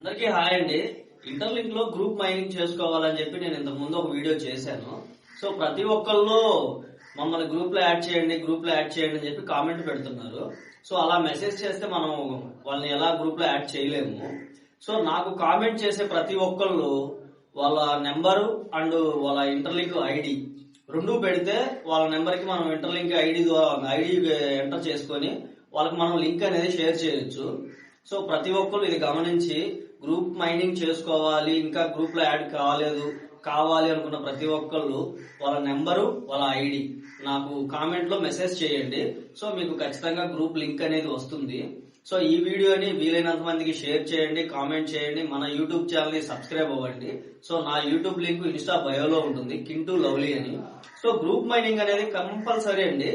అందరికీ హాయ్ అండి. ఇంటర్లింక్ లో గ్రూప్ మైనింగ్ చేసుకోవాలని చెప్పి నేను ఇంతకు ముందు ఒక వీడియో చేశాను. సో ప్రతి ఒక్కళ్ళు మమ్మల్ని గ్రూప్ లో యాడ్ చేయండి అని చెప్పి కామెంట్ పెడుతున్నారు. సో అలా మెసేజ్ చేస్తే మనం వాళ్ళని ఎలా గ్రూప్ లో యాడ్ చేయలేము. సో నాకు కామెంట్ చేసే ప్రతి ఒక్కళ్ళు వాళ్ళ నెంబరు అండ్ వాళ్ళ ఇంటర్లింక్ ఐడి రెండు పెడితే వాళ్ళ నెంబర్ కి మనం ఇంటర్లింక్ ఐడి ఎంటర్ చేసుకొని వాళ్ళకి మనం లింక్ అనేది షేర్ చేయొచ్చు. సో ప్రతి ఒక్కరు ఇది గమనించి గ్రూప్ మైనింగ్ చేసుకోవాలి, ఇంకా గ్రూప్ లో యాడ్ కావాలి అనుకున్న ప్రతి ఒక్కళ్ళు వాళ్ళ నెంబరు వాళ్ళ ఐడి నాకు కామెంట్ లో మెసేజ్ చేయండి. సో మీకు ఖచ్చితంగా గ్రూప్ లింక్ అనేది వస్తుంది. సో ఈ వీడియోని వీలైనంత మందికి షేర్ చేయండి, కామెంట్ చేయండి, మన యూట్యూబ్ ఛానల్ ని సబ్స్క్రైబ్ అవ్వండి. సో నా యూట్యూబ్ లింక్ ఇన్స్టా బయోలో ఉంటుంది, కింటూ లవ్లీ అని. సో గ్రూప్ మైనింగ్ అనేది కంపల్సరీ అండి.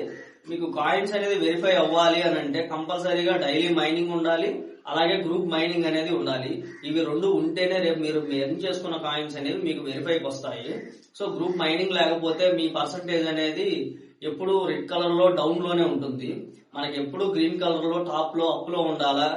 మీకు కాయిన్స్ అనేది వెరిఫై అవ్వాలి అని అంటే కంపల్సరీగా డైలీ మైనింగ్ ఉండాలి, అలాగే గ్రూప్ మైనింగ్ అనేది ఉండాలి. ఇవి రెండు ఉంటేనే రేపు మీరు ఎర్న్ చేసుకున్న కాయిన్స్ అనేవి మీకు వెరిఫైకి వస్తాయి. సో గ్రూప్ మైనింగ్ లేకపోతే మీ పర్సంటేజ్ అనేది ఎప్పుడు రెడ్ కలర్ లో డౌన్ లోనే ఉంటుంది. మనకి ఎప్పుడు గ్రీన్ కలర్ లో టాప్ లో అప్ లో ఉండాలా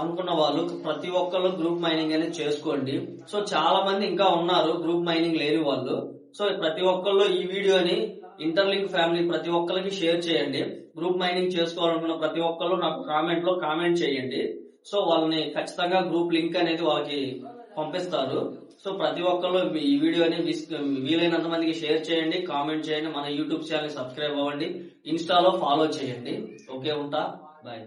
అనుకున్న వాళ్ళు ప్రతి ఒక్కళ్ళు గ్రూప్ మైనింగ్ అనేది చేసుకోండి. సో చాలా మంది ఇంకా ఉన్నారు గ్రూప్ మైనింగ్ లేని వాళ్ళు. సో ప్రతి ఒక్కళ్ళు ఈ వీడియోని ఇంటర్లింక్ ఫ్యామిలీ ప్రతి ఒక్కరికి షేర్ చేయండి. గ్రూప్ మైనింగ్ చేసుకోవాలనుకున్న ప్రతి ఒక్కళ్ళు నాకు కామెంట్ లో కామెంట్ చేయండి. సో వాళ్ళని ఖచ్చితంగా గ్రూప్ లింక్ అనేది వాళ్ళకి పంపిస్తారు. సో ప్రతి ఒక్కళ్ళు ఈ వీడియోని వీలైనంత మందికి షేర్ చేయండి, కామెంట్ చేయండి, మన యూట్యూబ్ ఛానల్ సబ్స్క్రైబ్ అవ్వండి, ఇన్స్టాలో ఫాలో చేయండి. ఓకే, ఉంటా, బాయ్.